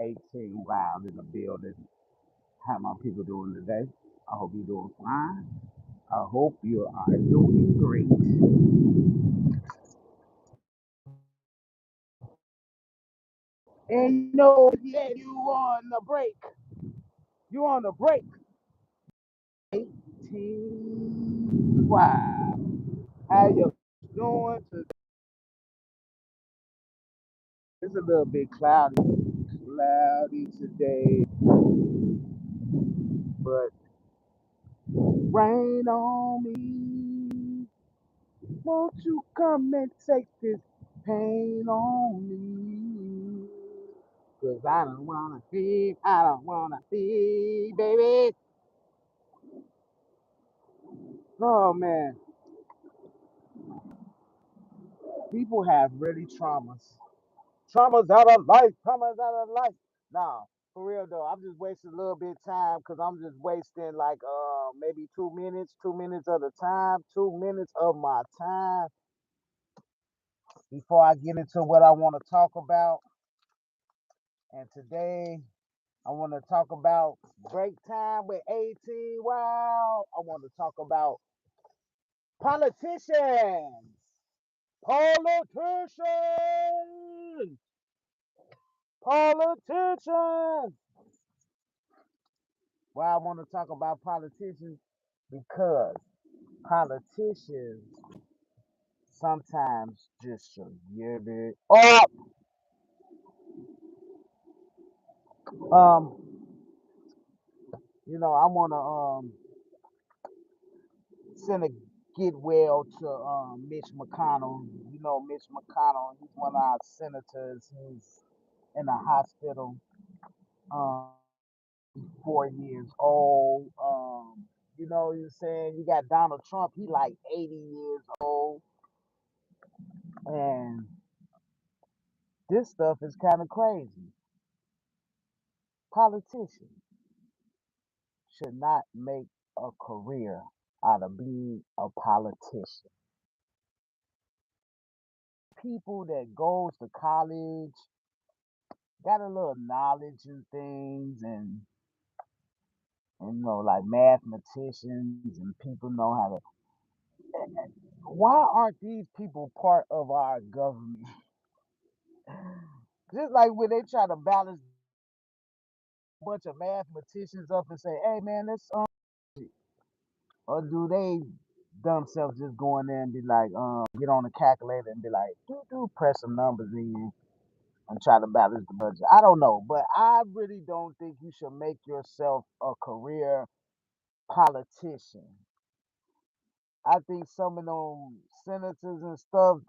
Eighteenwild in the building. How my people doing today? I hope you're doing fine. I hope you are doing great. And yeah, you on the break. You on the break. 18wild. How you doing today? It's a little bit cloudy today, but rain on me. Won't you come and take this pain on me? 'Cause I don't wanna be, baby. Oh man, people have really traumas. Traumas out of life, traumas out of life. Nah, for real though, I'm just wasting a little bit of time because I'm just wasting like maybe 2 minutes, 2 minutes of the time, 2 minutes of my time before I get into what I want to talk about. And today I want to talk about break time with 18. Wow. I want to talk about politicians. Politicians. Politicians. Why I want to talk about politicians? Because politicians sometimes just should give it up. Um, I want to send a get well to Mitch McConnell. Mitch McConnell. He's one of our senators. He's in a hospital. Um, 4 years old. You're saying you got Donald Trump. He like 80 years old, and this stuff is kind of crazy. Politicians should not make a career out of being a politician. People that goes to college got a little knowledge and things, and like mathematicians and people know how to. Why aren't these people part of our government? Just like when they try to balance a bunch of mathematicians up and say, "Hey man, let's," or do they themselves just go in there and be like, get on the calculator and be like, do press some numbers in and try to balance the budget. I don't know, but I really don't think you should make yourself a career politician. I think some of them senators and stuff,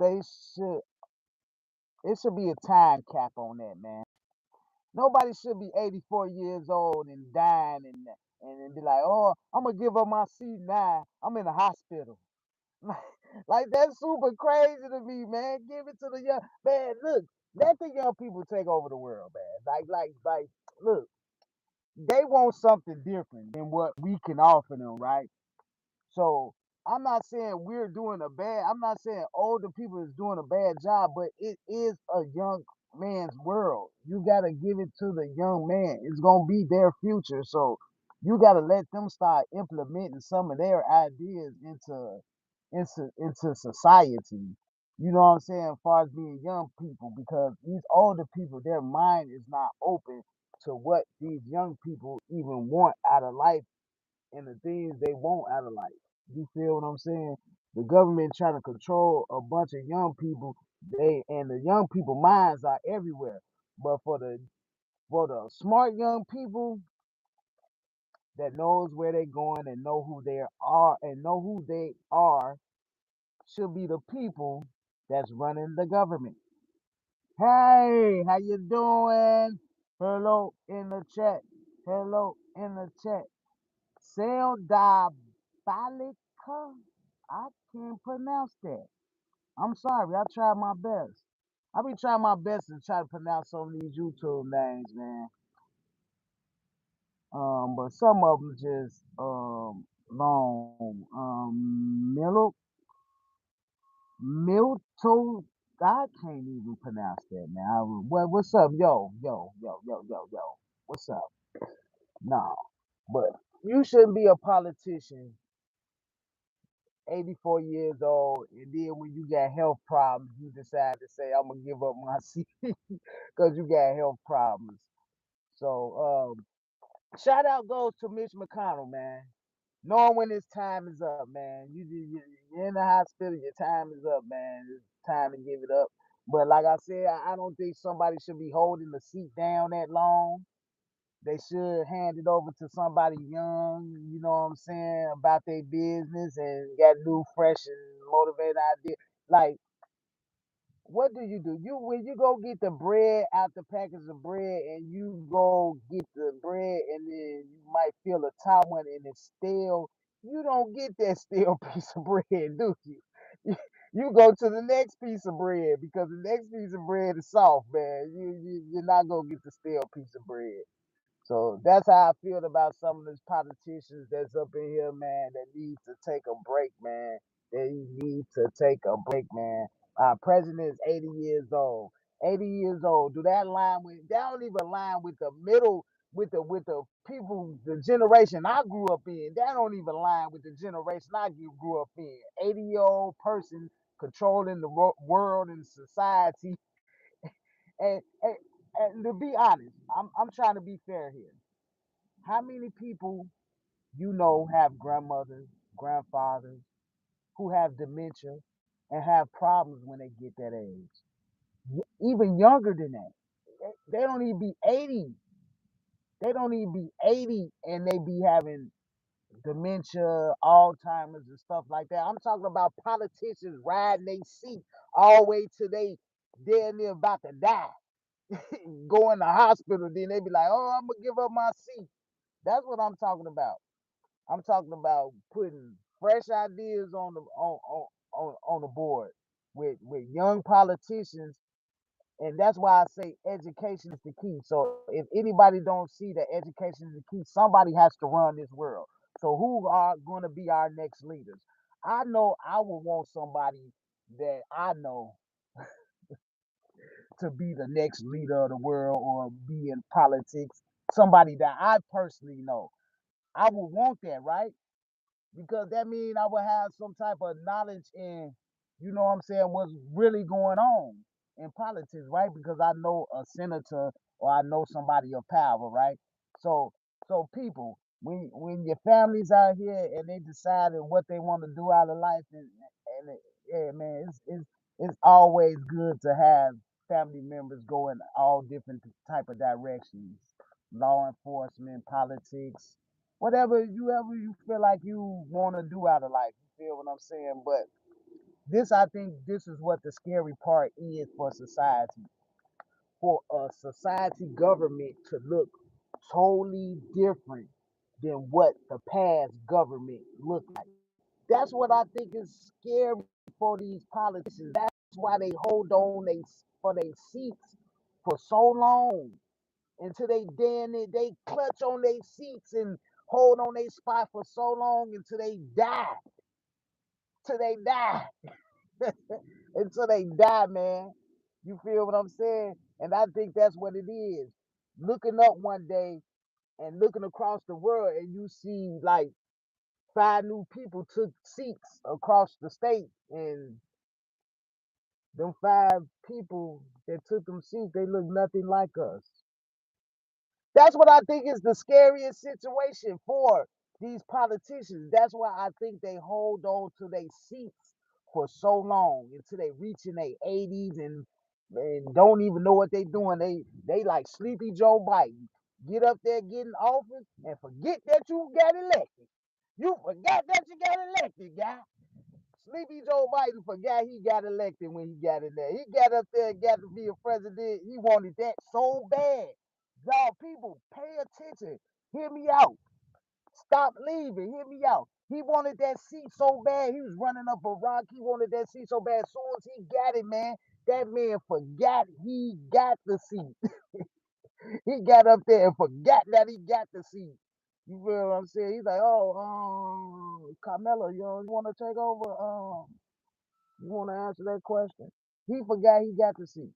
it should be a time cap on that, man. Nobody should be 84 years old and dying and be like, oh, I'm gonna give up my seat now. I'm in the hospital. Like that's super crazy to me, man. Give it to the young man. Look, let the young people take over the world, man. Like, look, they want something different than what we can offer them, right? So I'm not saying we're doing a bad. I'm not saying older people is doing a bad job, but it is a young man's world. You gotta give it to the young man. It's gonna be their future, so you gotta let them start implementing some of their ideas into society. You know what I'm saying? As far as being young people, because these older people, their mind is not open to what these young people even want out of life and the things they want out of life. You feel what I'm saying? The government trying to control a bunch of young people. The young people minds are everywhere. But for the smart young people that knows where they're going and know who they are should be the people that's running the government. Hey, how you doing? Hello in the chat. Hello in the chat. Cell diabolica. I can't pronounce that. I'm sorry. I tried my best. I be trying my best to try to pronounce some of these YouTube names, man. But some of them just long. Milto I can't even pronounce that, man. What's up, yo? What's up? No, but you shouldn't be a politician, 84 years old, and then when you got health problems, you decide to say, "I'm gonna give up my seat" because you got health problems. So, shout out goes to Mitch McConnell, man. Knowing when his time is up, man. You're in the hospital, your time is up, man. It's time to give it up. But like I said, I don't think somebody should be holding the seat down that long. They should hand it over to somebody young, you know what I'm saying, about their business and got new, fresh, and motivated ideas. Like, what do? You when you go get the bread out the package of bread and you go get the bread and then you might feel a top one and it's stale, you don't get that stale piece of bread, do you? You go to the next piece of bread because the next piece of bread is soft, man. You're not gonna get the stale piece of bread. So that's how I feel about some of these politicians that's up in here, man, that need to take a break, man. They need to take a break, man. Our president is 80 years old. 80 years old. Do that line with that don't even line with the middle with the people, the generation I grew up in. That don't even line with the generation I grew up in. 80-year-old person controlling the world and society. And to be honest, I'm trying to be fair here. How many people you know have grandmothers, grandfathers who have dementia and have problems when they get that age? Even younger than that. They don't even be 80. They don't even be 80 and they be having dementia, Alzheimer's, and stuff like that. I'm talking about politicians riding their seat all the way to they damn near about to die. Go in the hospital, then they be like, "Oh, I'm gonna give up my seat." That's what I'm talking about. I'm talking about putting fresh ideas on the board with young politicians, and that's why I say education is the key. So if anybody don't see that education is the key, somebody has to run this world. So who are going to be our next leaders? I know I would want somebody that I know to be the next leader of the world or be in politics. Somebody that I personally know. I would want that, right? Because that means I would have some type of knowledge in, you know what I'm saying, what's really going on in politics, right? Because I know a senator or I know somebody of power, right? So, so people, when your families out here and they decided what they want to do out of life, yeah, man, it's always good to have family members go in all different type of directions, law enforcement, politics, whatever you feel like you want to do out of life. You feel what I'm saying? But I think this is what the scary part is for society. For a society government to look totally different than what the past government looked like. That's what I think is scary for these politicians. That's why they hold on for their seats for so long until they damn it, they clutch on their seats and hold on their spot for so long until they die. Till they die. Until they die, man. You feel what I'm saying? And I think that's what it is. Looking up one day and looking across the world and you see like five new people took seats across the state and them five people that took them seats, they look nothing like us. That's what I think is the scariest situation for these politicians. That's why I think they hold on to their seats for so long until they reach in their 80s and don't even know what they doing. They like Sleepy Joe Biden. Get up there, get in office, and forget that you got elected. You forgot that you got elected, guy. Sleepy Joe Biden forgot he got elected when he got in there. He got up there and got to be a president. He wanted that so bad. Y'all people, pay attention. Hear me out. Stop leaving. Hear me out. He wanted that seat so bad. He was running up a rock. He wanted that seat so bad. As soon as he got it, man, that man forgot he got the seat. He got up there and forgot that he got the seat. You feel what I'm saying? He's like, oh, Carmelo, you want to take over? You want to answer that question? He forgot he got the seat.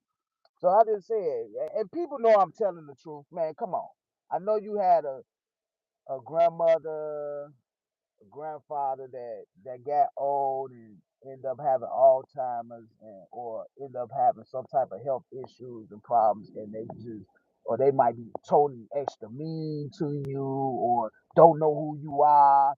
So I just said, and people know I'm telling the truth, man. Come on. I know you had a grandmother, a grandfather that got old and end up having Alzheimer's and or end up having some type of health issues and problems, and they just or they might be totally extra mean to you or don't know who you are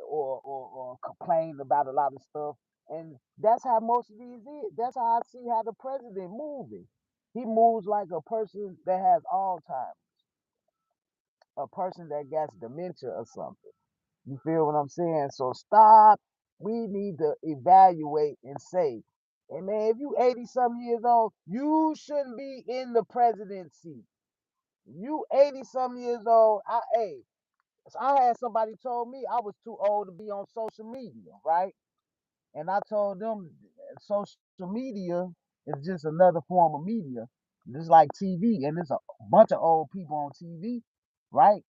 or complain about a lot of stuff. And that's how most of these is. That's how I see how the president moving. He moves like a person that has Alzheimer's, a person that gets dementia or something. You feel what I'm saying? So stop. We need to evaluate and say, hey man, if you 80 some years old, you shouldn't be in the presidency. You 80 some years old. I had somebody told me I was too old to be on social media, right? And I told them social media is just another form of media, just like TV, and there's a bunch of old people on TV, right?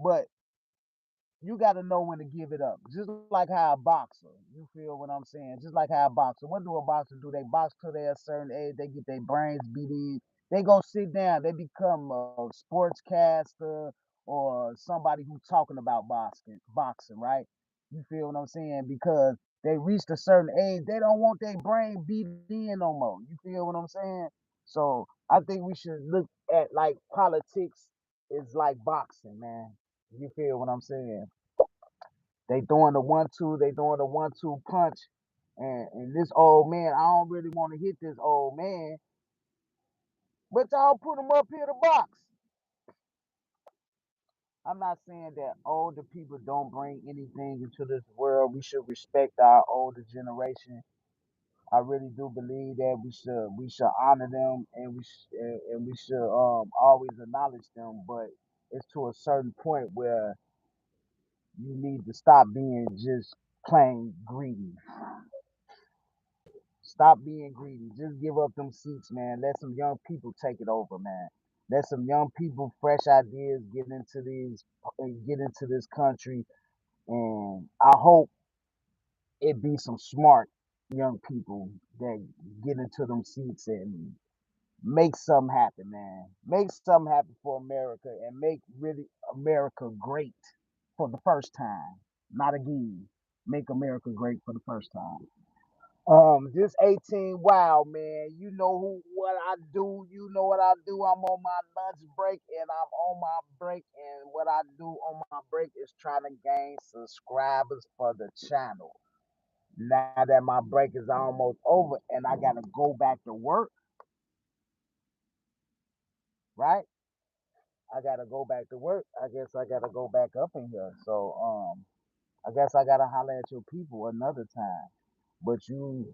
But you got to know when to give it up. Just like how a boxer, you feel what I'm saying? Just like how a boxer. What do a boxer do? They box till they're a certain age. They get their brains beat in. They go sit down. They become a sportscaster or somebody who's talking about boxing, right? You feel what I'm saying? Because they reached a certain age, they don't want their brain beat in no more. You feel what I'm saying? So I think we should look at like politics is like boxing, man. You feel what I'm saying? They throwing the 1-2, they throwing the 1-2 punch. And this old man, I don't really want to hit this old man, but y'all put him up here to box. I'm not saying that older people don't bring anything into this world. We should respect our older generation. I really do believe that we should honor them and we should always acknowledge them. But it's to a certain point where you need to stop being just plain greedy. Stop being greedy. Just give up them seats, man. Let some young people take it over, man. Let some young people, fresh ideas, get into this country, and I hope it be some smart young people that get into them seats and make something happen, man. Make something happen for America and make really America great for the first time, not again. Make America great for the first time. This 18 wow man, you know what I do, you know what I do. I'm on my lunch break and I'm on my break, and what I do on my break is trying to gain subscribers for the channel. Now that my break is almost over and I gotta go back to work, right? I gotta go back to work. I guess I gotta go back up in here. So I guess I gotta holler at your people another time. But you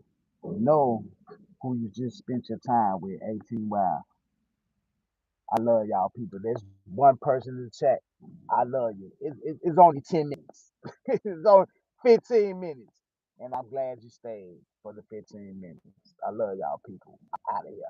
know who you just spent your time with, 18 Wild. I love y'all people. There's one person in the chat. I love you. It's only 10 minutes. It's only 15 minutes. And I'm glad you stayed for the 15 minutes. I love y'all people. Out of here.